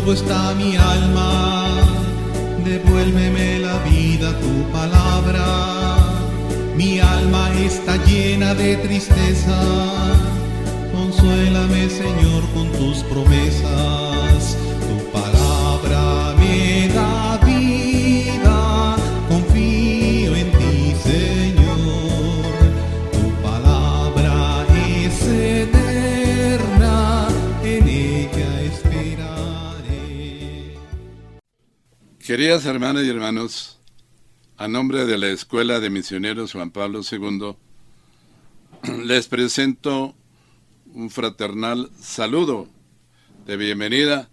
polvo está mi alma, devuélveme la vida, tu palabra. Mi alma está llena de tristeza, consuélame, Señor, con tus promesas. Tu palabra me da vida, confío en ti, Señor. Tu palabra es eterna, en ella esperaré. Queridas hermanas y hermanos, a nombre de la Escuela de Misioneros Juan Pablo II, les presento un fraternal saludo de bienvenida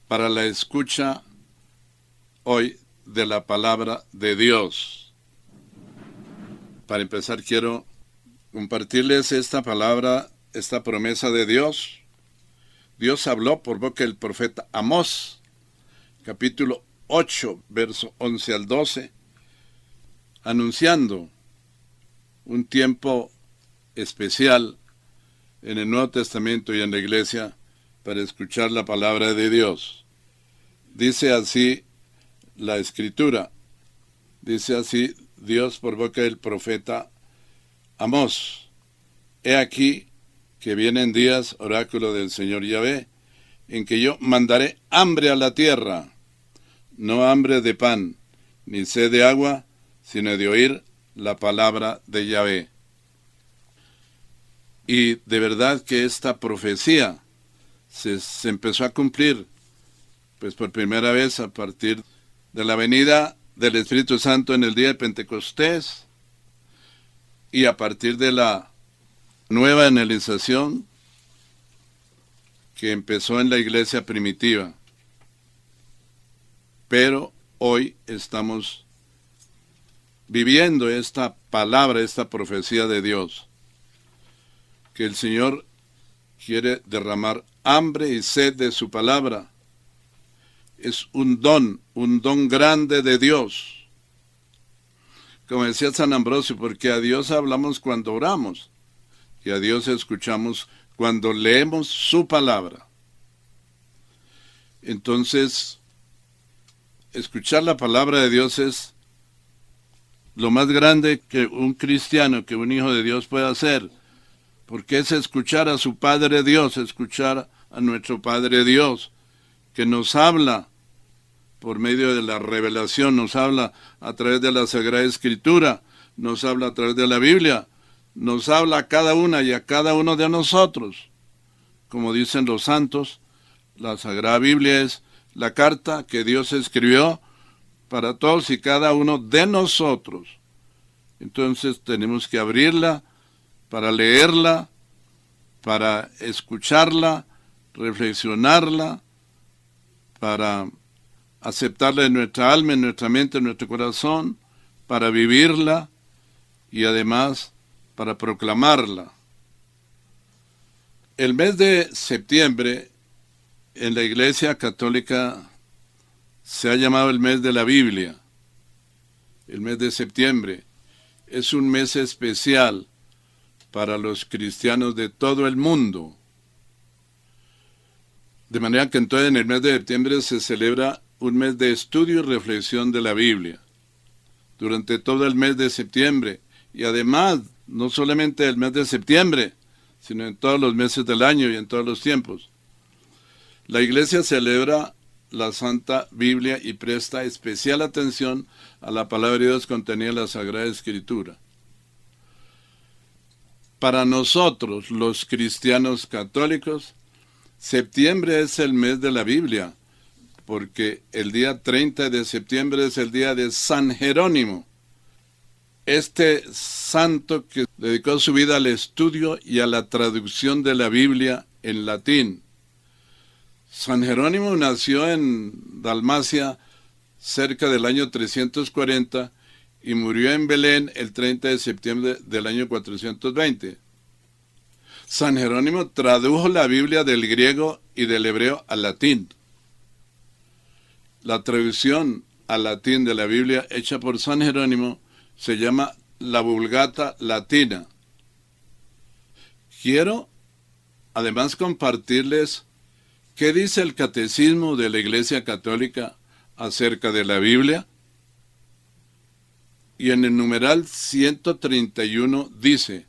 para la escucha hoy de la palabra de Dios. Para empezar, quiero compartirles esta palabra, esta promesa de Dios. Dios habló por boca del profeta Amós, capítulo 8, verso 11 al 12, anunciando un tiempo especial en el Nuevo Testamento y en la Iglesia para escuchar la palabra de Dios. Dice así la Escritura, dice así Dios por boca del profeta Amós: He aquí que vienen días, oráculo del Señor Yahvé, en que yo mandaré hambre a la tierra, no hambre de pan, ni sed de agua, sino de oír la palabra de Yahvé. Y de verdad que esta profecía se empezó a cumplir, pues por primera vez a partir de la venida del Espíritu Santo en el día de Pentecostés, y a partir de la nueva evangelización que empezó en la iglesia primitiva. Pero hoy estamos viviendo esta palabra, esta profecía de Dios, que el Señor quiere derramar hambre y sed de su palabra. Es un don grande de Dios. Como decía San Ambrosio, porque a Dios hablamos cuando oramos, y a Dios escuchamos cuando leemos su palabra. Entonces, escuchar la palabra de Dios es lo más grande que un cristiano, que un hijo de Dios puede hacer, porque es escuchar a su Padre Dios, escuchar a nuestro Padre Dios, que nos habla por medio de la revelación, nos habla a través de la Sagrada Escritura, nos habla a través de la Biblia, nos habla a cada una y a cada uno de nosotros. Como dicen los santos, la Sagrada Biblia es la carta que Dios escribió para todos y cada uno de nosotros. Entonces tenemos que abrirla para leerla, para escucharla, reflexionarla, para aceptarla en nuestra alma, en nuestra mente, en nuestro corazón, para vivirla y además para proclamarla. El mes de septiembre en la Iglesia Católica se ha llamado el mes de la Biblia. El mes de septiembre es un mes especial para los cristianos de todo el mundo. De manera que entonces en el mes de septiembre se celebra un mes de estudio y reflexión de la Biblia. Durante todo el mes de septiembre, y además, no solamente el mes de septiembre, sino en todos los meses del año y en todos los tiempos. La Iglesia celebra la Santa Biblia y presta especial atención a la palabra de Dios contenida en la Sagrada Escritura. Para nosotros, los cristianos católicos, septiembre es el mes de la Biblia, porque el día 30 de septiembre es el día de San Jerónimo, este santo que dedicó su vida al estudio y a la traducción de la Biblia en latín. San Jerónimo nació en Dalmacia cerca del año 340 y murió en Belén el 30 de septiembre del año 420. San Jerónimo tradujo la Biblia del griego y del hebreo al latín. La traducción al latín de la Biblia hecha por San Jerónimo se llama la Vulgata Latina. Quiero además compartirles ¿Qué dice el Catecismo de la Iglesia Católica acerca de la Biblia? Y en el numeral 131 dice: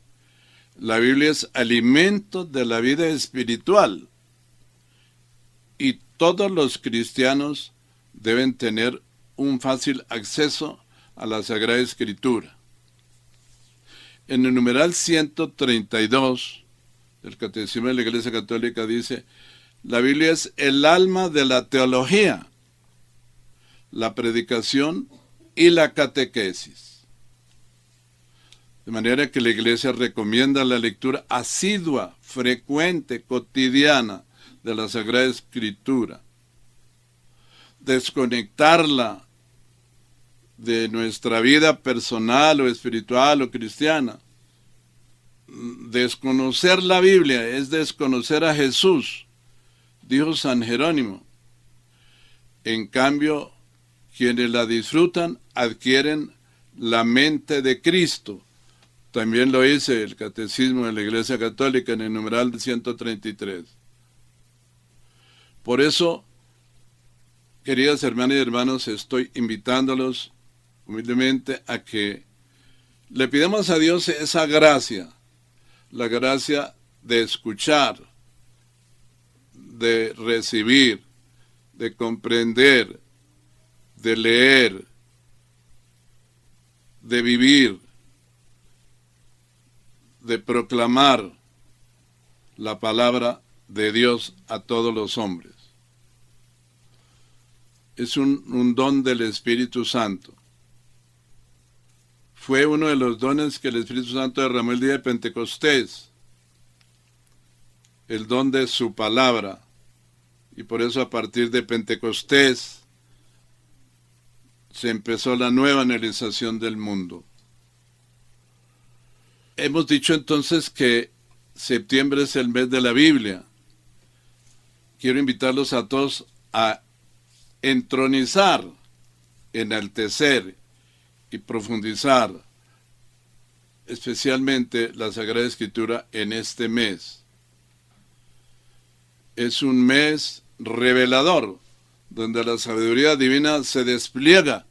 la Biblia es alimento de la vida espiritual y todos los cristianos deben tener un fácil acceso a la Sagrada Escritura. En el numeral 132 del Catecismo de la Iglesia Católica dice: la Biblia es el alma de la teología, la predicación y la catequesis. De manera que la Iglesia recomienda la lectura asidua, frecuente, cotidiana de la Sagrada Escritura. Desconectarla de nuestra vida personal o espiritual o cristiana. Desconocer la Biblia es desconocer a Jesús, dijo San Jerónimo. En cambio, quienes la disfrutan adquieren la mente de Cristo. También lo dice el Catecismo de la Iglesia Católica en el numeral 133. Por eso, queridas hermanas y hermanos, estoy invitándolos humildemente a que le pidamos a Dios esa gracia, la gracia de escuchar, de recibir, de comprender, de leer, de vivir, de proclamar la palabra de Dios a todos los hombres. Es un don del Espíritu Santo. Fue uno de los dones que el Espíritu Santo derramó el día de Pentecostés, el don de su palabra. Y por eso a partir de Pentecostés se empezó la nueva evangelización del mundo. Hemos dicho entonces que septiembre es el mes de la Biblia. Quiero invitarlos a todos a entronizar, enaltecer y profundizar especialmente la Sagrada Escritura en este mes. Es un mes revelador, donde la sabiduría divina se despliega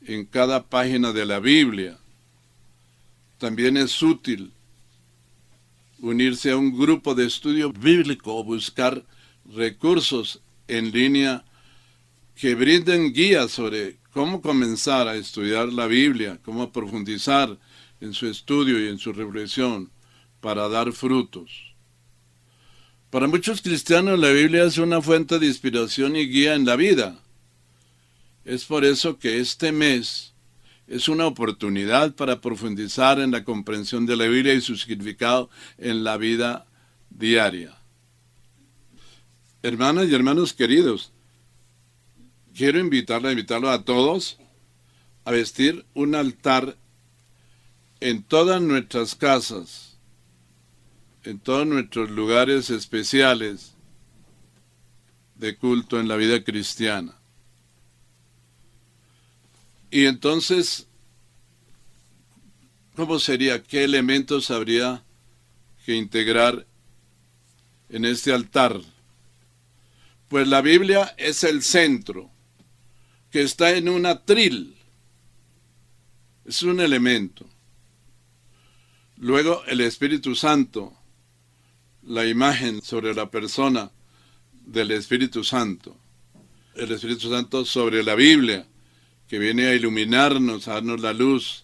en cada página de la Biblia. También es útil unirse a un grupo de estudio bíblico o buscar recursos en línea que brinden guías sobre cómo comenzar a estudiar la Biblia, cómo profundizar en su estudio y en su reflexión para dar frutos. Para muchos cristianos la Biblia es una fuente de inspiración y guía en la vida. Es por eso que este mes es una oportunidad para profundizar en la comprensión de la Biblia y su significado en la vida diaria. Hermanas y hermanos queridos, quiero invitarlos a todos a vestir un altar en todas nuestras casas, en todos nuestros lugares especiales de culto en la vida cristiana. Y entonces, ¿cómo sería? ¿Qué elementos habría que integrar en este altar? Pues la Biblia es el centro, que está en un atril. Es un elemento. Luego el Espíritu Santo, la imagen sobre la persona del Espíritu Santo. El Espíritu Santo sobre la Biblia, que viene a iluminarnos, a darnos la luz,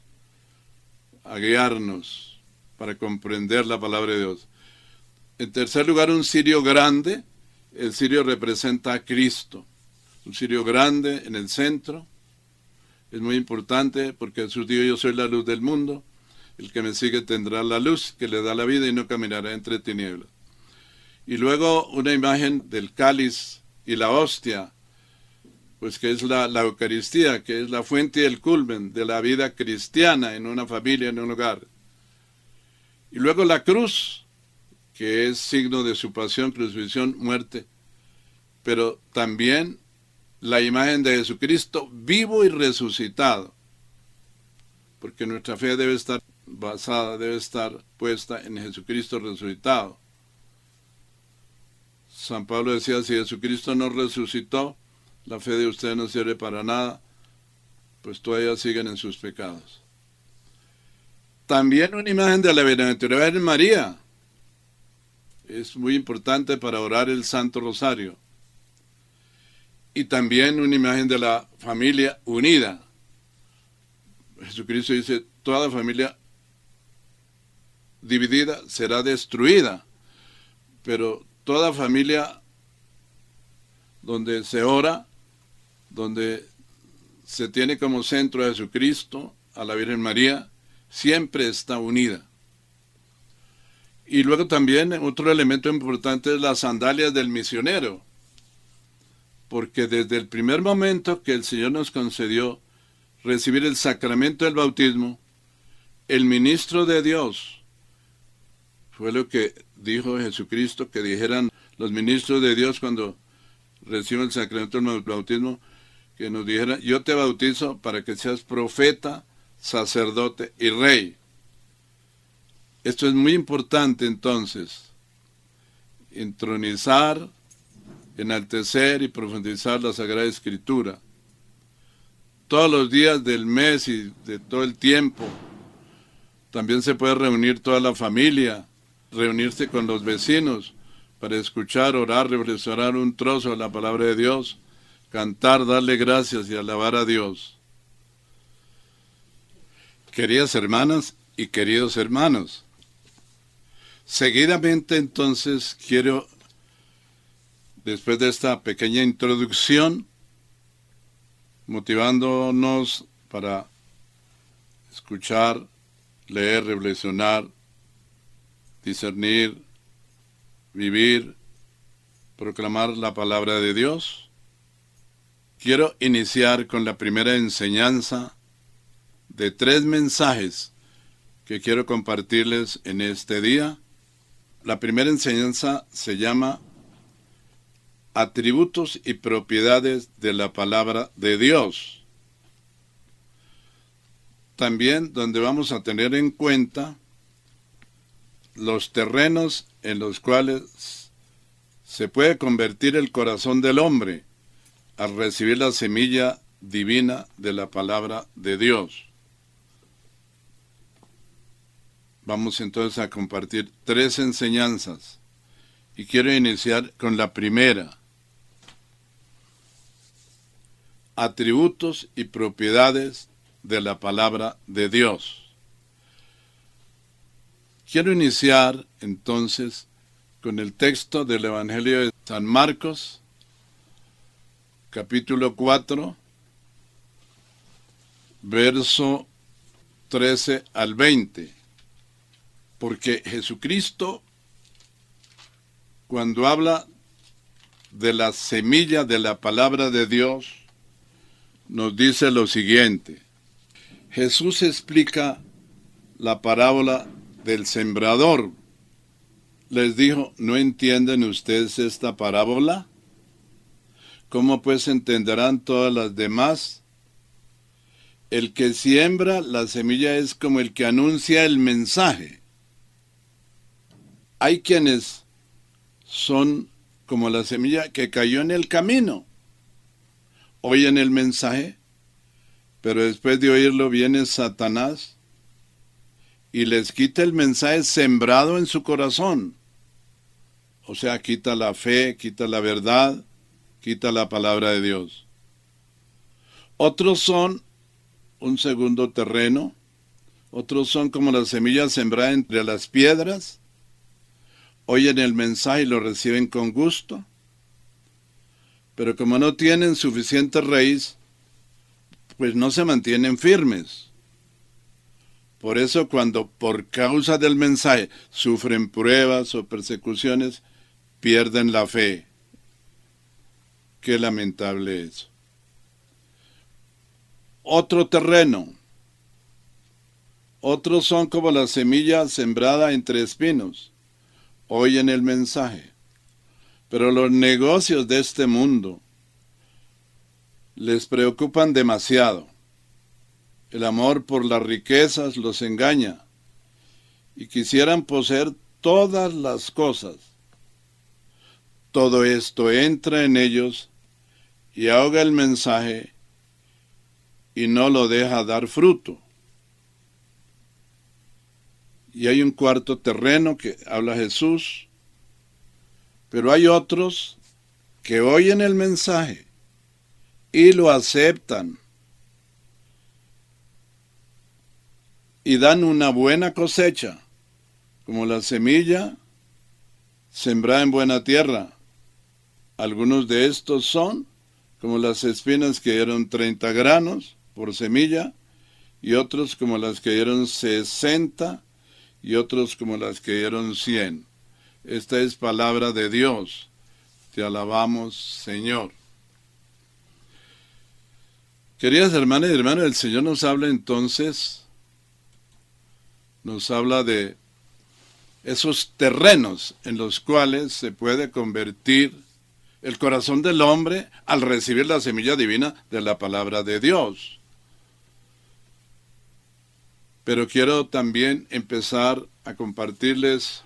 a guiarnos para comprender la palabra de Dios. En tercer lugar, un cirio grande. El cirio representa a Cristo. Un cirio grande en el centro. Es muy importante porque Jesús dijo: yo soy la luz del mundo. El que me sigue tendrá la luz que le da la vida y no caminará entre tinieblas. Y luego una imagen del cáliz y la hostia, pues que es la Eucaristía, que es la fuente y el culmen de la vida cristiana en una familia, en un hogar. Y luego la cruz, que es signo de su pasión, crucifixión, muerte, pero también la imagen de Jesucristo vivo y resucitado, porque nuestra fe debe estar basada, debe estar puesta en Jesucristo resucitado. San Pablo decía, si Jesucristo no resucitó, la fe de ustedes no sirve para nada, pues todavía siguen en sus pecados. También una imagen de la Bienaventurada Virgen María. Es muy importante para orar el Santo Rosario. Y también una imagen de la familia unida. Jesucristo dice, toda familia dividida será destruida, pero toda familia donde se ora, donde se tiene como centro a Jesucristo, a la Virgen María, siempre está unida. Y luego también otro elemento importante es las sandalias del misionero, porque desde el primer momento que el Señor nos concedió recibir el sacramento del bautismo, el ministro de Dios, fue lo que dijo Jesucristo, que dijeran los ministros de Dios cuando reciben el sacramento del bautismo, que nos dijeran, yo te bautizo para que seas profeta, sacerdote y rey. Esto es muy importante entonces, entronizar, enaltecer y profundizar la Sagrada Escritura. Todos los días del mes y de todo el tiempo. También se puede reunir toda la familia, reunirse con los vecinos para escuchar, orar, reflexionar un trozo de la palabra de Dios, cantar, darle gracias y alabar a Dios. Queridas hermanas y queridos hermanos, seguidamente entonces quiero, después de esta pequeña introducción, motivándonos para escuchar, leer, reflexionar, discernir, vivir, proclamar la palabra de Dios, quiero iniciar con la primera enseñanza de 3 mensajes que quiero compartirles en este día. La primera enseñanza se llama Atributos y propiedades de la palabra de Dios. También donde vamos a tener en cuenta los terrenos en los cuales se puede convertir el corazón del hombre al recibir la semilla divina de la palabra de Dios. Vamos entonces a compartir 3 enseñanzas y quiero iniciar con la primera. Atributos y propiedades de la palabra de Dios. Quiero iniciar entonces con el texto del Evangelio de San Marcos, capítulo 4, verso 13 al 20. Porque Jesucristo, cuando habla de la semilla de la palabra de Dios, nos dice lo siguiente. Jesús explica la parábola del sembrador. Les dijo, ¿no entienden ustedes esta parábola? ¿Cómo pues entenderán todas las demás? El que siembra la semilla es como el que anuncia el mensaje. Hay quienes son como la semilla que cayó en el camino. Oyen el mensaje, pero después de oírlo viene Satanás y les quita el mensaje sembrado en su corazón. O sea, quita la fe, quita la verdad, quita la palabra de Dios. Otros son un segundo terreno, otros son como la semilla sembrada entre las piedras, oyen el mensaje y lo reciben con gusto, pero como no tienen suficiente raíz, pues no se mantienen firmes. Por eso cuando por causa del mensaje sufren pruebas o persecuciones, pierden la fe. Qué lamentable eso. Otro terreno. Otros son como la semilla sembrada entre espinos. Oyen el mensaje, pero los negocios de este mundo les preocupan demasiado. El amor por las riquezas los engaña y quisieran poseer todas las cosas todo esto entra en ellos y ahoga el mensaje y no lo deja dar fruto. Y hay un cuarto terreno que habla Jesús, pero hay otros que oyen el mensaje y lo aceptan y dan una buena cosecha, como la semilla sembrada en buena tierra. Algunos de estos son como las espinas que dieron 30 granos por semilla, y otros como las que dieron 60, y otros como las que dieron 100. Esta es palabra de Dios. Te alabamos, Señor. Queridas hermanas y hermanos, el Señor nos habla entonces, nos habla de esos terrenos en los cuales se puede convertir el corazón del hombre al recibir la semilla divina de la palabra de Dios. Pero quiero también empezar a compartirles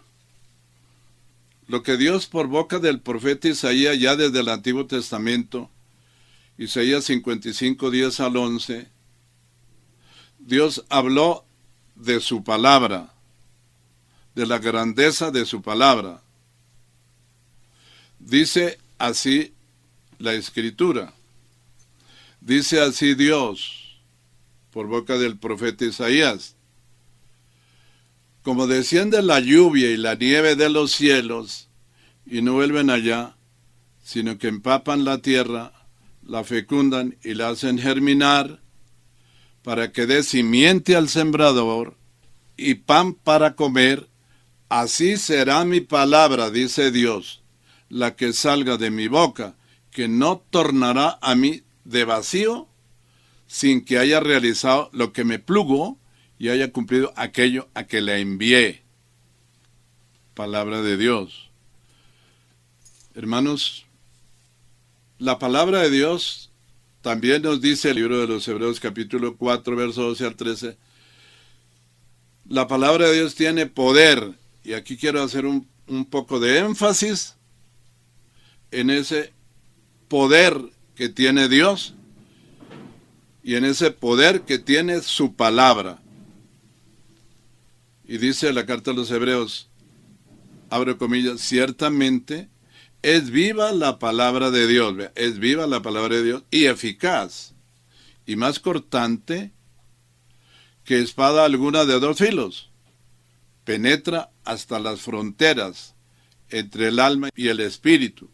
lo que Dios por boca del profeta Isaías ya desde el Antiguo Testamento, Isaías 55, 10 al 11, Dios habló de su palabra, de la grandeza de su palabra. Dice así la Escritura, dice así Dios, por boca del profeta Isaías: como desciende la lluvia y la nieve de los cielos, y no vuelven allá, sino que empapan la tierra, la fecundan y la hacen germinar, para que dé simiente al sembrador y pan para comer, así será mi palabra, dice Dios, la que salga de mi boca, que no tornará a mí de vacío, sin que haya realizado lo que me plugo y haya cumplido aquello a que le envié. Palabra de Dios. Hermanos, la palabra de Dios también nos dice el libro de los Hebreos capítulo 4, verso 12 al 13. La palabra de Dios tiene poder, y aquí quiero hacer un poco de énfasis en ese poder que tiene Dios y en ese poder que tiene su palabra. Y dice la carta a los Hebreos, abro comillas, ciertamente es viva la palabra de Dios, es viva la palabra de Dios y eficaz, y más cortante que espada alguna de 2 filos, penetra hasta las fronteras entre el alma y el espíritu,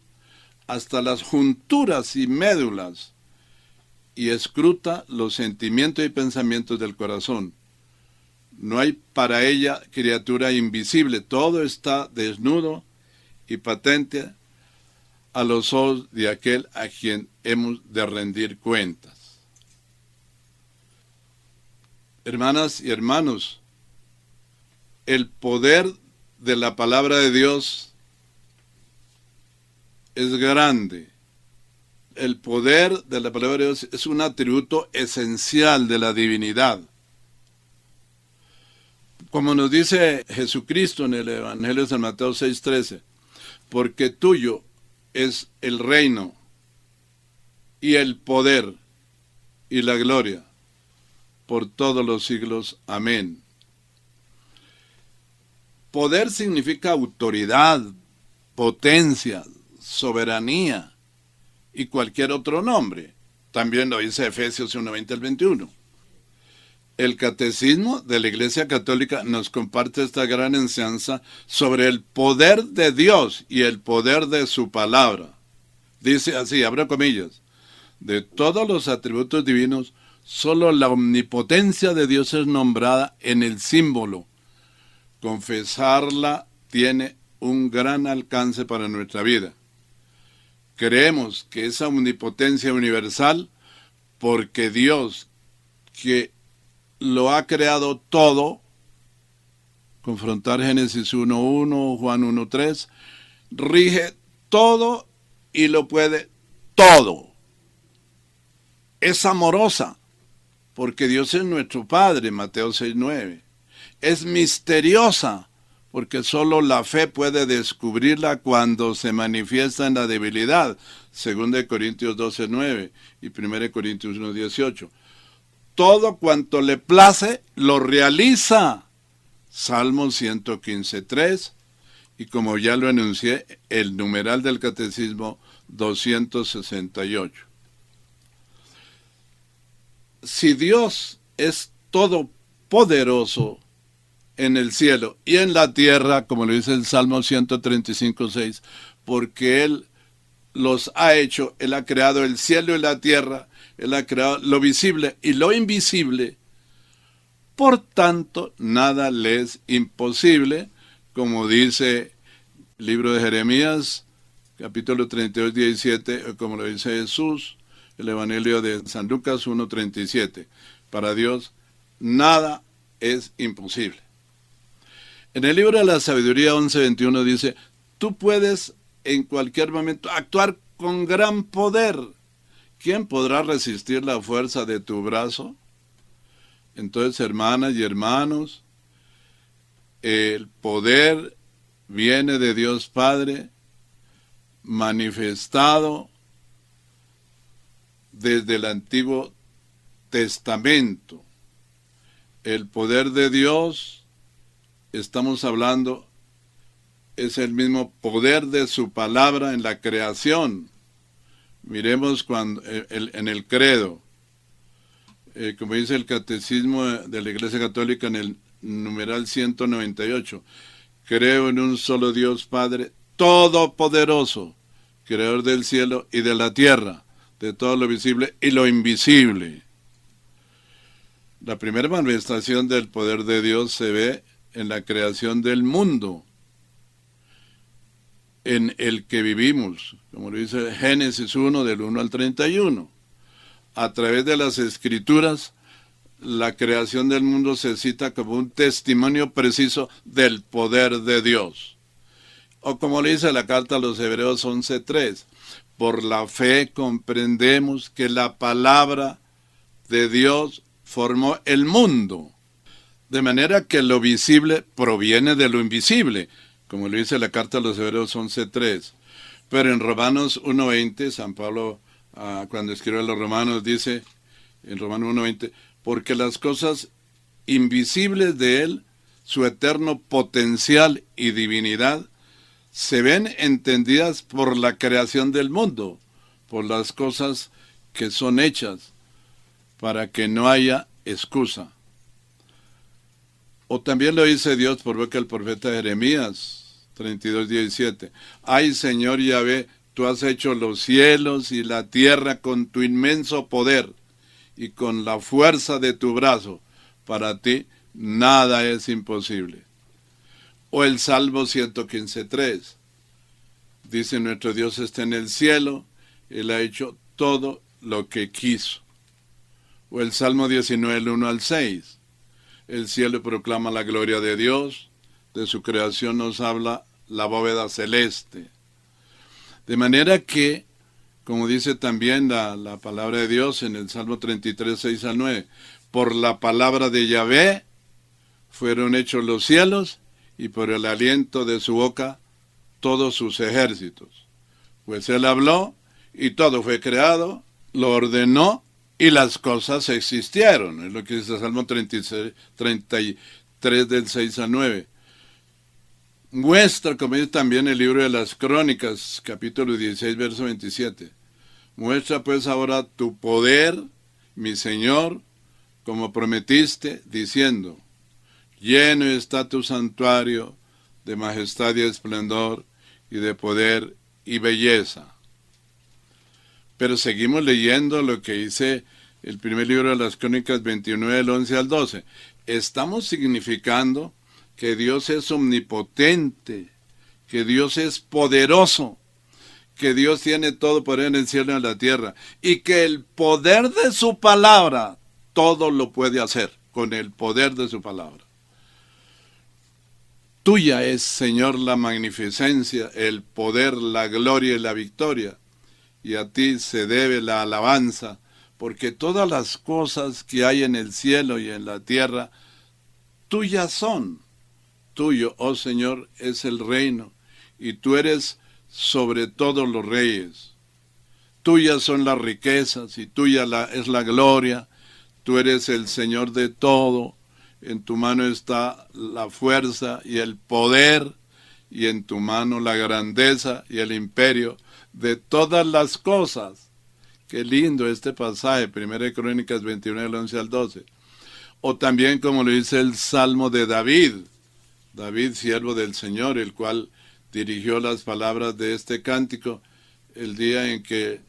hasta las junturas y médulas, y escruta los sentimientos y pensamientos del corazón. No hay para ella criatura invisible, todo está desnudo y patente a los ojos de aquel a quien hemos de rendir cuentas. Hermanas y hermanos, el poder de la palabra de Dios es grande. El poder de la palabra de Dios es un atributo esencial de la divinidad. Como nos dice Jesucristo en el Evangelio de San Mateo 6:13, porque tuyo es el reino y el poder y la gloria por todos los siglos. Amén. Poder significa autoridad, potencia, soberanía y cualquier otro nombre. También lo dice Efesios 1:20 al 21. El Catecismo de la Iglesia Católica nos comparte esta gran enseñanza sobre el poder de Dios y el poder de su palabra. Dice así, abro comillas, de todos los atributos divinos, solo la omnipotencia de Dios es nombrada en el símbolo. Confesarla tiene un gran alcance para nuestra vida. Creemos que esa omnipotencia universal, porque Dios, que lo ha creado todo, confrontar Génesis 1:1, Juan 1:3, rige todo y lo puede todo. Es amorosa, porque Dios es nuestro Padre, Mateo 6:9. Es misteriosa, porque solo la fe puede descubrirla cuando se manifiesta en la debilidad, 2 Corintios 12:9 y 1 Corintios 1:18. Todo cuanto le place, lo realiza, Salmo 115:3, y como ya lo enuncié, el numeral del Catecismo 268. Si Dios es todopoderoso en el cielo y en la tierra, como lo dice el Salmo 135:6, porque Él los ha hecho, Él ha creado el cielo y la tierra, Él ha creado lo visible y lo invisible, por tanto, nada le es imposible, como dice el libro de Jeremías, capítulo 32, 17, como lo dice Jesús, el Evangelio de San Lucas 1:37. Para Dios, nada es imposible. En el libro de la Sabiduría 11:21 dice, tú puedes en cualquier momento actuar con gran poder. ¿Quién podrá resistir la fuerza de tu brazo? Entonces, hermanas y hermanos, el poder viene de Dios Padre, manifestado desde el Antiguo Testamento. El poder de Dios, estamos hablando, es el mismo poder de su palabra en la creación. Miremos en el credo, como dice el Catecismo de la Iglesia Católica en el numeral 198, creo en un solo Dios Padre todopoderoso, creador del cielo y de la tierra, de todo lo visible y lo invisible. La primera manifestación del poder de Dios se ve en la creación del mundo, en el que vivimos, como lo dice Génesis 1, del 1 al 31. A través de las Escrituras, la creación del mundo se cita como un testimonio preciso del poder de Dios. O como le dice la carta a los Hebreos 11:3, por la fe comprendemos que la palabra de Dios formó el mundo, de manera que lo visible proviene de lo invisible, como lo dice la carta a los Hebreos 11:3. Pero en Romanos 1:20, San Pablo, cuando escribe a los Romanos, dice, en Romanos 1:20, porque las cosas invisibles de Él, su eterno potencial y divinidad, se ven entendidas por la creación del mundo, por las cosas que son hechas, para que no haya excusa. O también lo dice Dios por boca del profeta Jeremías 32:17. Ay, Señor Yahvé, tú has hecho los cielos y la tierra con tu inmenso poder y con la fuerza de tu brazo. Para ti nada es imposible. O el Salmo 115:3. Dice, nuestro Dios está en el cielo, Él ha hecho todo lo que quiso. O el Salmo 19, el 1 al 6. El cielo proclama la gloria de Dios, de su creación nos habla la bóveda celeste. De manera que, como dice también la palabra de Dios en el Salmo 33, 6 al 9, por la palabra de Yahvé fueron hechos los cielos, y por el aliento de su boca todos sus ejércitos. Pues Él habló, y todo fue creado, lo ordenó, y las cosas existieron. Es lo que dice el Salmo 33 del 6 al 9. Muestra, como dice también el libro de las Crónicas, capítulo 16, verso 27. Muestra pues ahora tu poder, mi Señor, como prometiste, diciendo, lleno está tu santuario de majestad y esplendor, y de poder y belleza. Pero seguimos leyendo lo que dice el primer libro de las Crónicas 29, del 11 al 12. Estamos significando que Dios es omnipotente, que Dios es poderoso, que Dios tiene todo poder en el cielo y en la tierra, y que el poder de su palabra todo lo puede hacer, con el poder de su palabra. Tuya es, Señor, la magnificencia, el poder, la gloria y la victoria, y a ti se debe la alabanza, porque todas las cosas que hay en el cielo y en la tierra, tuyas son. tuyo, oh Señor, es el reino, y tú eres sobre todos los reyes. Tuyas son las riquezas, y tuya es la gloria. Tú eres el Señor de todo. En tu mano está la fuerza y el poder, y en tu mano la grandeza y el imperio de todas las cosas. Qué lindo este pasaje, 1 Crónicas 21, del 11 al 12. O también como lo dice el Salmo de David, David, siervo del Señor, el cual dirigió las palabras de este cántico el día en que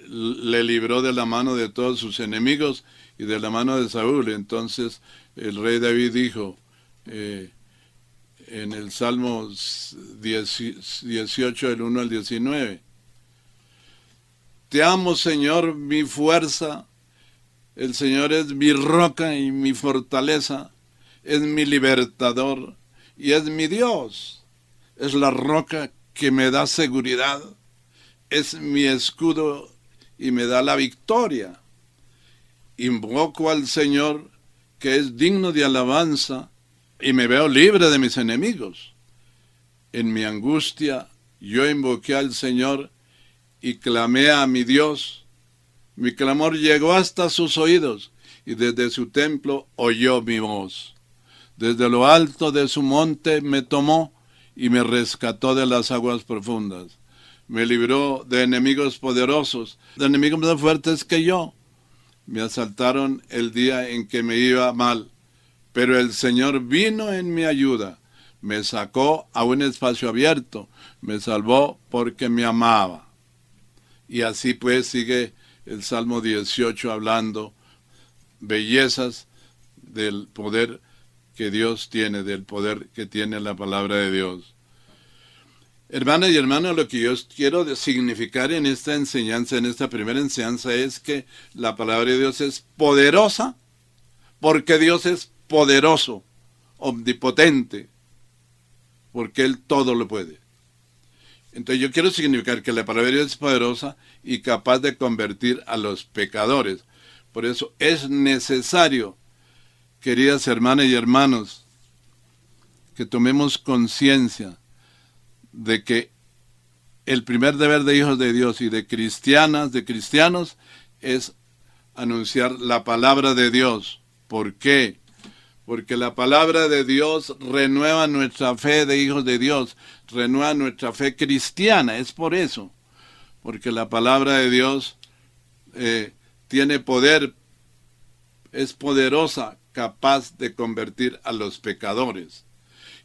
le libró de la mano de todos sus enemigos y de la mano de Saúl. Entonces el rey David dijo en el Salmo 18, del 1 al 19, te amo, Señor, mi fuerza, el Señor es mi roca y mi fortaleza, es mi libertador y es mi Dios, es la roca que me da seguridad, es mi escudo y me da la victoria. Invoco al Señor, que es digno de alabanza, y me veo libre de mis enemigos. En mi angustia yo invoqué al Señor y clamé a mi Dios. Mi clamor llegó hasta sus oídos, y desde su templo oyó mi voz. Desde lo alto de su monte me tomó y me rescató de las aguas profundas. Me libró de enemigos poderosos, de enemigos más fuertes que yo. Me asaltaron el día en que me iba mal, pero el Señor vino en mi ayuda. Me sacó a un espacio abierto, me salvó porque me amaba. Y así pues sigue el Salmo 18 hablando bellezas del poder que Dios tiene, del poder que tiene la palabra de Dios. Hermanas y hermanos, lo que yo quiero significar en esta enseñanza, en esta primera enseñanza, es que la palabra de Dios es poderosa, porque Dios es poderoso, omnipotente, porque Él todo lo puede. Entonces yo quiero significar que la palabra de Dios es poderosa y capaz de convertir a los pecadores. Por eso es necesario, queridas hermanas y hermanos, que tomemos conciencia de que el primer deber de hijos de Dios y de cristianas, de cristianos, es anunciar la palabra de Dios. ¿Por qué? Porque la palabra de Dios renueva nuestra fe de hijos de Dios, renueva nuestra fe cristiana, es por eso. Porque la palabra de Dios tiene poder, es poderosa, capaz de convertir a los pecadores.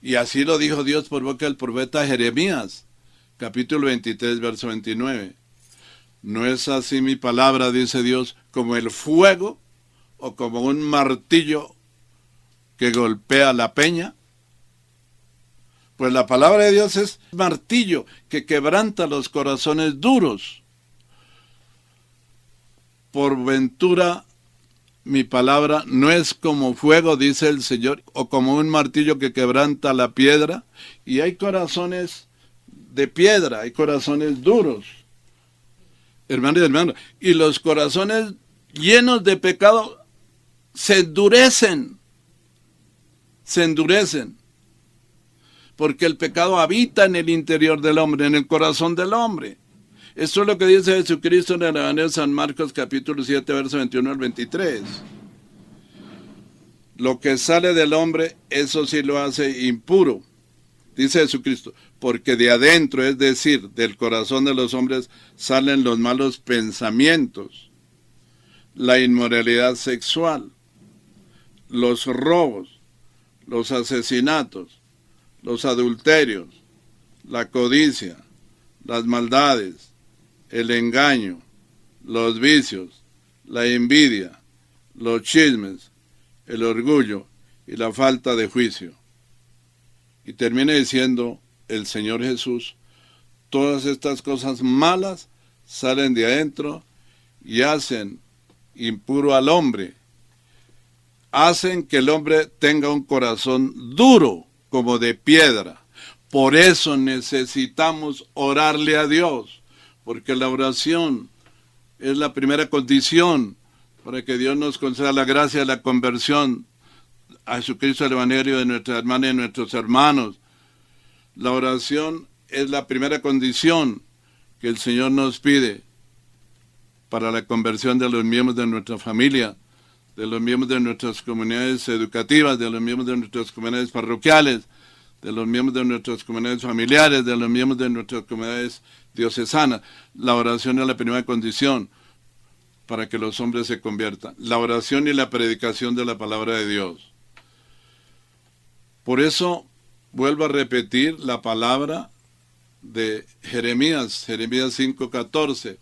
Y así lo dijo Dios por boca del profeta Jeremías, capítulo 23, verso 29. ¿No es así mi palabra, dice Dios, como el fuego o como un martillo que golpea la peña? Pues la palabra de Dios es martillo que quebranta los corazones duros. Por ventura, mi palabra no es como fuego, dice el Señor, o como un martillo que quebranta la piedra. Y hay corazones de piedra, hay corazones duros. Hermanos y hermanos, y los corazones llenos de pecado se endurecen. Se endurecen. Porque el pecado habita en el interior del hombre, en el corazón del hombre. Esto es lo que dice Jesucristo en el Evangelio de San Marcos, capítulo 7, verso 21 al 23. Lo que sale del hombre, eso sí lo hace impuro. Dice Jesucristo, porque de adentro, es decir, del corazón de los hombres, salen los malos pensamientos, la inmoralidad sexual, los robos, los asesinatos, los adulterios, la codicia, las maldades, el engaño, los vicios, la envidia, los chismes, el orgullo y la falta de juicio. Y termina diciendo el Señor Jesús, todas estas cosas malas salen de adentro y hacen impuro al hombre. Hacen que el hombre tenga un corazón duro como de piedra. Por eso necesitamos orarle a Dios, porque la oración es la primera condición para que Dios nos conceda la gracia de la conversión a Jesucristo el Evangelio de nuestras hermanas y de nuestros hermanos. La oración es la primera condición que el Señor nos pide para la conversión de los miembros de nuestra familia, de los miembros de nuestras comunidades educativas, de los miembros de nuestras comunidades parroquiales, de los miembros de nuestras comunidades familiares, de los miembros de nuestras comunidades diocesanas. La oración es la primera condición para que los hombres se conviertan. La oración y la predicación de la palabra de Dios. Por eso, vuelvo a repetir la palabra de Jeremías 5:14.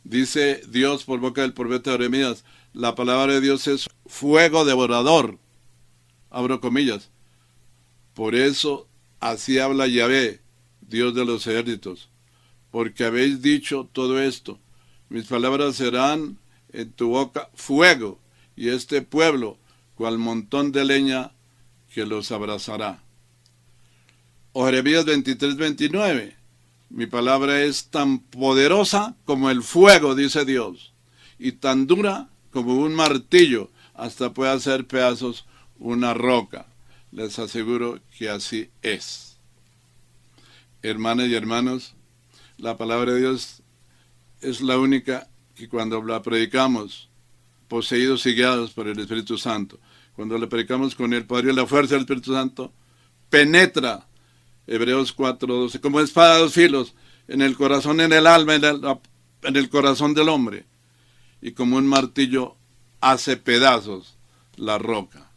Dice Dios por boca del profeta Jeremías, la palabra de Dios es fuego devorador. Abro comillas. Por eso, así habla Yahvé, Dios de los ejércitos, porque habéis dicho todo esto. Mis palabras serán en tu boca fuego, y este pueblo, cual montón de leña, que los abrazará. O Jeremías 23:29. Mi palabra es tan poderosa como el fuego, dice Dios, y tan dura como un martillo, hasta puede hacer pedazos una roca. Les aseguro que así es. Hermanas y hermanos, la palabra de Dios es la única que cuando la predicamos, poseídos y guiados por el Espíritu Santo, cuando la predicamos con el poder y la fuerza del Espíritu Santo, penetra, Hebreos 4:12, como espada de dos filos, en el corazón, en el alma, en el corazón del hombre, y como un martillo hace pedazos la roca.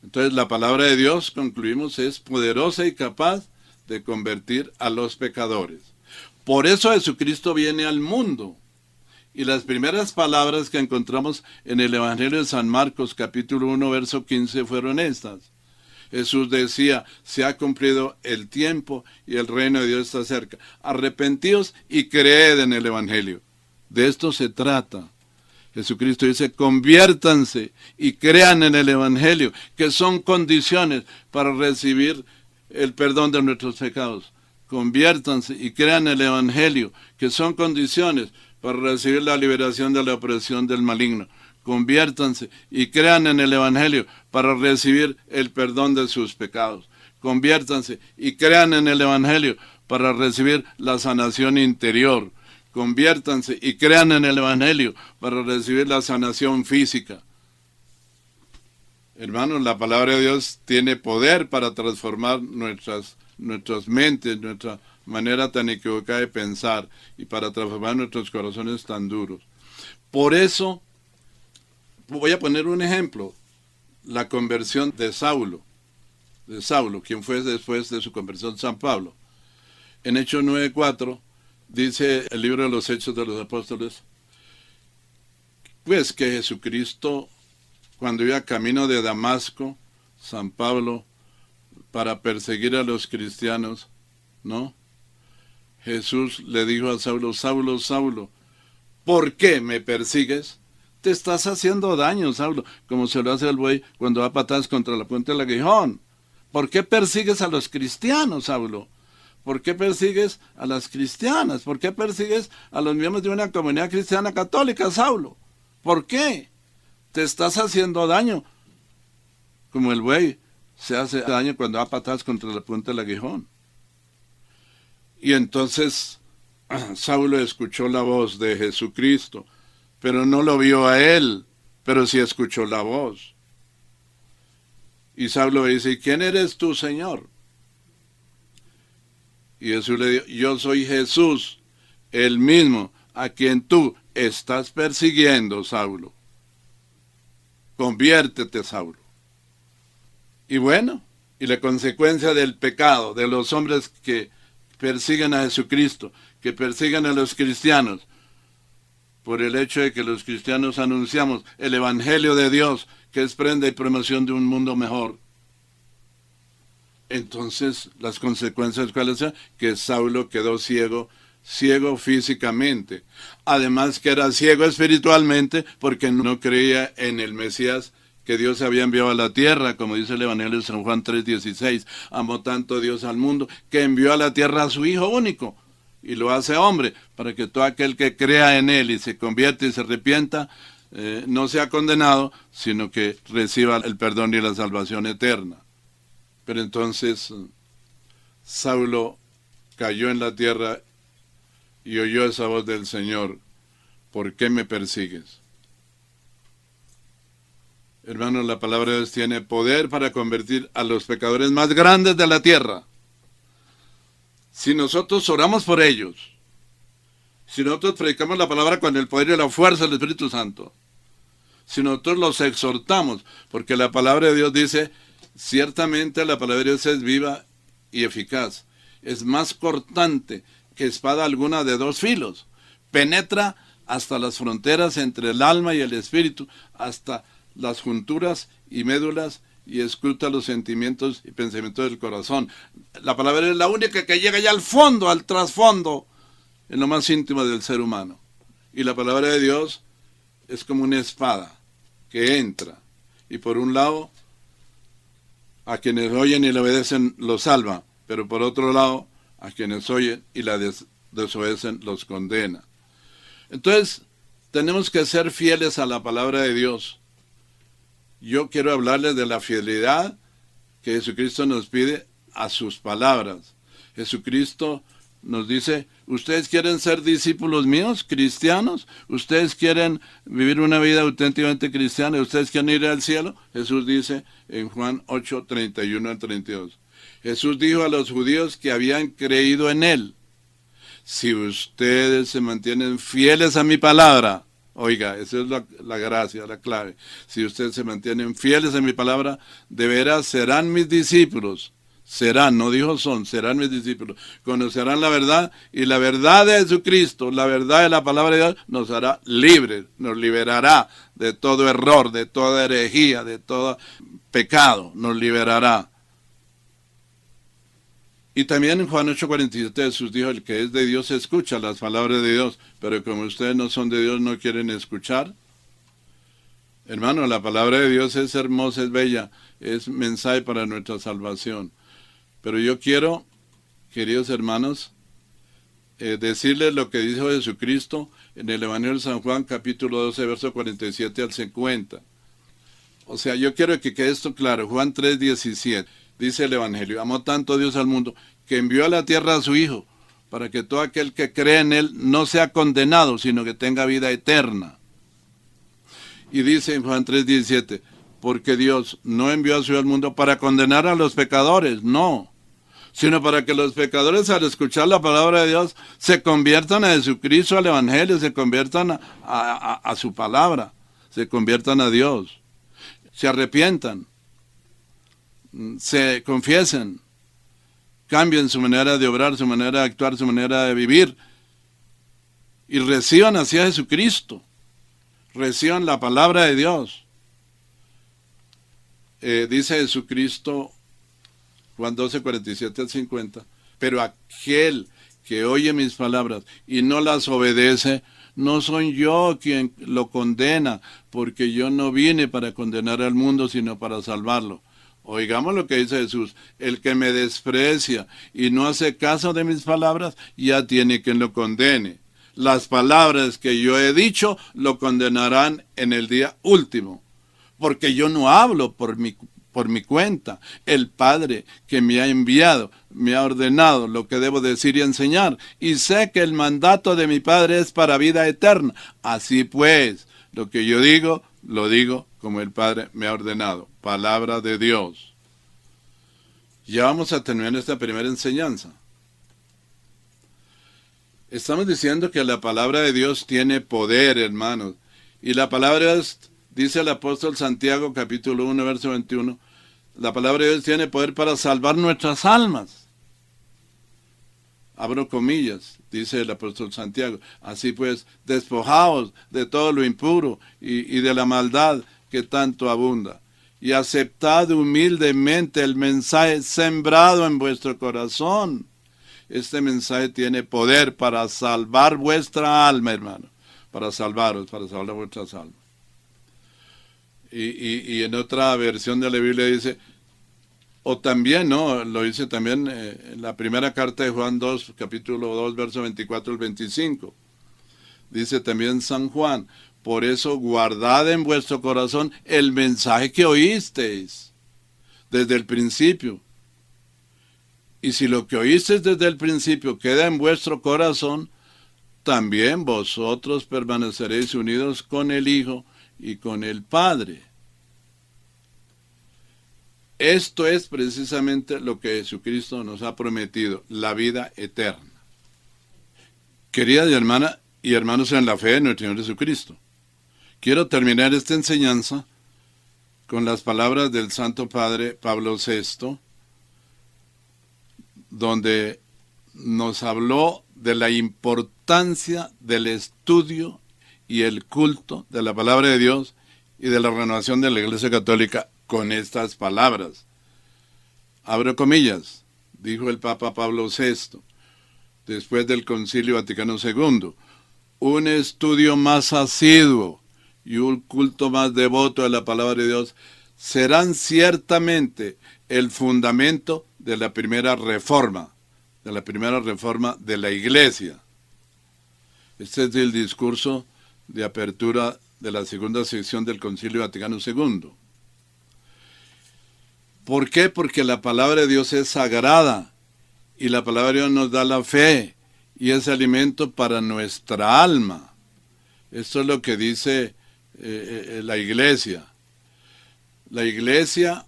Entonces la palabra de Dios, concluimos, es poderosa y capaz de convertir a los pecadores. Por eso Jesucristo viene al mundo. Y las primeras palabras que encontramos en el Evangelio de San Marcos, capítulo 1, verso 15, fueron estas. Jesús decía, se ha cumplido el tiempo y el reino de Dios está cerca. Arrepentíos y creed en el Evangelio. De esto se trata. Jesucristo dice, conviértanse y crean en el Evangelio, que son condiciones para recibir el perdón de nuestros pecados. Conviértanse y crean en el Evangelio, que son condiciones para recibir la liberación de la opresión del maligno. Conviértanse y crean en el Evangelio para recibir el perdón de sus pecados. Conviértanse y crean en el Evangelio para recibir la sanación interior. Conviértanse y crean en el Evangelio para recibir la sanación física. Hermanos, la palabra de Dios tiene poder para transformar nuestras mentes, nuestra manera tan equivocada de pensar y para transformar nuestros corazones tan duros. Por eso, voy a poner un ejemplo, la conversión de Saulo, quien fue después de su conversión San Pablo. En Hechos 9:4, dice el libro de los Hechos de los Apóstoles, pues que Jesucristo, cuando iba camino de Damasco, San Pablo, para perseguir a los cristianos, ¿no? Jesús le dijo a Saulo, Saulo, Saulo, ¿por qué me persigues? Te estás haciendo daño, Saulo, como se lo hace al buey cuando da patadas contra la puente del aguijón. ¿Por qué persigues a los cristianos, Saulo? ¿Por qué persigues a las cristianas? ¿Por qué persigues a los miembros de una comunidad cristiana católica, Saulo? ¿Por qué? Te estás haciendo daño, como el buey se hace daño cuando da patadas contra la punta del aguijón. Y entonces Saulo escuchó la voz de Jesucristo, pero no lo vio a él, pero sí escuchó la voz. Y Saulo dice, ¿y quién eres tú, Señor? Y Jesús le dijo, yo soy Jesús, el mismo a quien tú estás persiguiendo, Saulo. Conviértete, Saulo. Y bueno, y la consecuencia del pecado, de los hombres que persiguen a Jesucristo, que persiguen a los cristianos, por el hecho de que los cristianos anunciamos el Evangelio de Dios, que es prenda y promoción de un mundo mejor. Entonces, las consecuencias, ¿cuáles son? Que Saulo quedó ciego físicamente. Además que era ciego espiritualmente porque no creía en el Mesías que Dios había enviado a la tierra, como dice el Evangelio de San Juan 3:16. Amó tanto Dios al mundo que envió a la tierra a su Hijo único y lo hace hombre, para que todo aquel que crea en él y se convierte y se arrepienta, no sea condenado, sino que reciba el perdón y la salvación eterna. Pero entonces Saulo cayó en la tierra y oyó esa voz del Señor: ¿por qué me persigues? Hermanos, la palabra de Dios tiene poder para convertir a los pecadores más grandes de la tierra. Si nosotros oramos por ellos, si nosotros predicamos la palabra con el poder y la fuerza del Espíritu Santo, si nosotros los exhortamos, porque la palabra de Dios dice, ciertamente la palabra de Dios es viva y eficaz, es más cortante que espada alguna de dos filos, penetra hasta las fronteras entre el alma y el espíritu, hasta las junturas y médulas, y escruta los sentimientos y pensamientos del corazón. La palabra es la única que llega ya al fondo, al trasfondo, en lo más íntimo del ser humano. Y la palabra de Dios es como una espada que entra, y por un lado, a quienes oyen y le obedecen los salva, pero por otro lado, a quienes oyen y la desobedecen los condena. Entonces, tenemos que ser fieles a la palabra de Dios. Yo quiero hablarles de la fidelidad que Jesucristo nos pide a sus palabras. Jesucristo nos dice, ¿ustedes quieren ser discípulos míos, cristianos? ¿Ustedes quieren vivir una vida auténticamente cristiana? ¿Ustedes quieren ir al cielo? Jesús dice en Juan 8, 31 al 32. Jesús dijo a los judíos que habían creído en Él: si ustedes se mantienen fieles a mi palabra, oiga, esa es la gracia, la clave. Si ustedes se mantienen fieles a mi palabra, de veras serán mis discípulos. Serán, no dijo son, serán mis discípulos. Conocerán la verdad, y la verdad de Jesucristo, la verdad de la palabra de Dios, nos hará libres, nos liberará de todo error, de toda herejía, de todo pecado, nos liberará. Y también en Juan 8:47 Jesús dijo, el que es de Dios escucha las palabras de Dios, pero como ustedes no son de Dios, no quieren escuchar. Hermano, la palabra de Dios es hermosa, es bella, es mensaje para nuestra salvación. Pero yo quiero, queridos hermanos, decirles lo que dijo Jesucristo en el Evangelio de San Juan, capítulo 12, verso 47 al 50. O sea, yo quiero que quede esto claro. Juan 3:17. Dice el Evangelio: amó tanto Dios al mundo, que envió a la tierra a su Hijo, para que todo aquel que cree en Él no sea condenado, sino que tenga vida eterna. Y dice en Juan 3:17, porque Dios no envió a su Hijo al mundo para condenar a los pecadores, no, sino para que los pecadores, al escuchar la palabra de Dios, se conviertan a Jesucristo, al Evangelio, se conviertan a su palabra, se conviertan a Dios, se arrepientan, se confiesen, cambien su manera de obrar, su manera de actuar, su manera de vivir, y reciban hacia Jesucristo, reciban la palabra de Dios. Dice Jesucristo, Juan 12, 47 al 50, pero aquel que oye mis palabras y no las obedece, no soy yo quien lo condena, porque yo no vine para condenar al mundo, sino para salvarlo. Oigamos lo que dice Jesús: el que me desprecia y no hace caso de mis palabras, ya tiene quien lo condene. Las palabras que yo he dicho lo condenarán en el día último, porque yo no hablo por mi cuenta. El Padre que me ha enviado me ha ordenado lo que debo decir y enseñar, y sé que el mandato de mi Padre es para vida eterna. Así pues, lo que yo digo, lo digo como el Padre me ha ordenado. Palabra de Dios. Ya vamos a terminar esta primera enseñanza. Estamos diciendo que la palabra de Dios tiene poder, hermanos. Y la palabra es, dice el apóstol Santiago, capítulo 1, verso 21, la palabra de Dios tiene poder para salvar nuestras almas. Abro comillas, dice el apóstol Santiago. Así pues, despojaos de todo lo impuro y de la maldad que tanto abunda, y aceptad humildemente el mensaje sembrado en vuestro corazón. Este mensaje tiene poder para salvar vuestra alma, hermano, para salvaros, para salvar vuestras almas. Y en otra versión de la Biblia dice, o también, ¿no? Lo dice también en la primera carta de Juan 2, capítulo 2, verso 24 al 25. Dice también San Juan, Por eso guardad en vuestro corazón el mensaje que oísteis desde el principio. Y si lo que oísteis desde el principio queda en vuestro corazón, también vosotros permaneceréis unidos con el Hijo y con el Padre. Esto es precisamente lo que Jesucristo nos ha prometido, la vida eterna. Queridas hermanas y hermanos en la fe de nuestro Señor Jesucristo, quiero terminar esta enseñanza con las palabras del Santo Padre Pablo VI, donde nos habló de la importancia del estudio y el culto de la palabra de Dios y de la renovación de la Iglesia Católica con estas palabras. Abro comillas, dijo el Papa Pablo VI, después del Concilio Vaticano II, un estudio más asiduo y un culto más devoto de la palabra de Dios serán ciertamente el fundamento de la primera reforma de la Iglesia. Este es el discurso de apertura de la segunda sección del Concilio Vaticano II. ¿Por qué? Porque la palabra de Dios es sagrada y la palabra de Dios nos da la fe y es alimento para nuestra alma. Esto es lo que dice la Iglesia. La Iglesia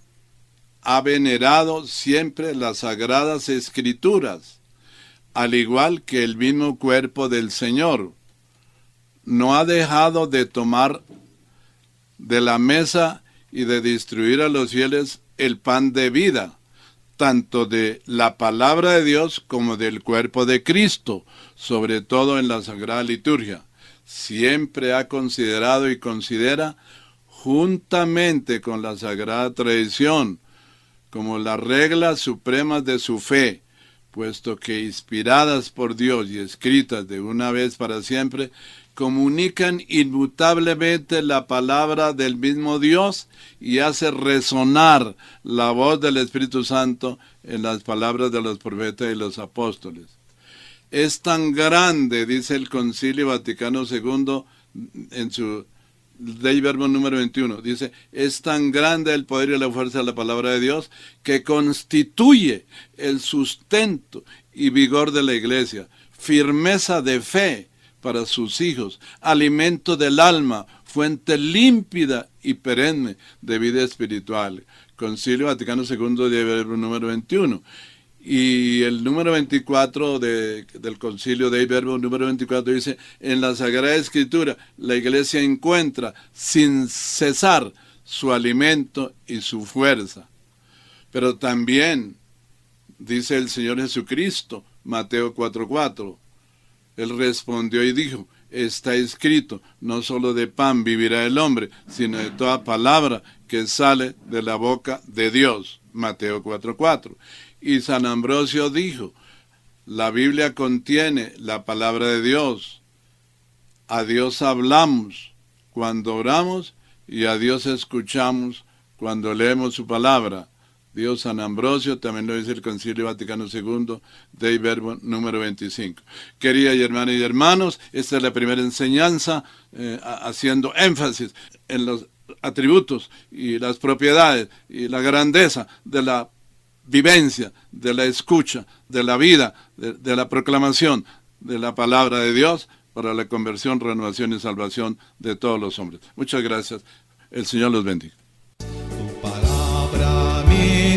ha venerado siempre las sagradas Escrituras, al igual que el mismo cuerpo del Señor. No ha dejado de tomar de la mesa y de distribuir a los fieles el pan de vida, tanto de la palabra de Dios como del cuerpo de Cristo, sobre todo en la Sagrada Liturgia. Siempre ha considerado y considera, juntamente con la Sagrada Tradición, como las reglas supremas de su fe, puesto que inspiradas por Dios y escritas de una vez para siempre, comunican inmutablemente la palabra del mismo Dios y hace resonar la voz del Espíritu Santo en las palabras de los profetas y los apóstoles. Es tan grande, dice el Concilio Vaticano II en su Dei Verbum número 21, dice, es tan grande el poder y la fuerza de la palabra de Dios que constituye el sustento y vigor de la Iglesia, firmeza de fe para sus hijos, alimento del alma, fuente límpida y perenne de vida espiritual. Concilio Vaticano II, Dei Verbum número 21. Y el número 24 del Concilio Dei Verbum número 24 dice, en la Sagrada Escritura la Iglesia encuentra sin cesar su alimento y su fuerza. Pero también dice el Señor Jesucristo, Mateo 4:4, Él respondió y dijo, está escrito, no solo de pan vivirá el hombre, sino de toda palabra que sale de la boca de Dios. Mateo 4:4. Y San Ambrosio dijo, la Biblia contiene la palabra de Dios. A Dios hablamos cuando oramos y a Dios escuchamos cuando leemos su palabra. Dios San Ambrosio, también lo dice el Concilio Vaticano II, Dei Verbum número 25. Queridas hermanas y hermanos, esta es la primera enseñanza haciendo énfasis en los atributos y las propiedades y la grandeza de la vivencia, de la escucha, de la vida, de la proclamación de la palabra de Dios para la conversión, renovación y salvación de todos los hombres. Muchas gracias. El Señor los bendiga. Tu palabra me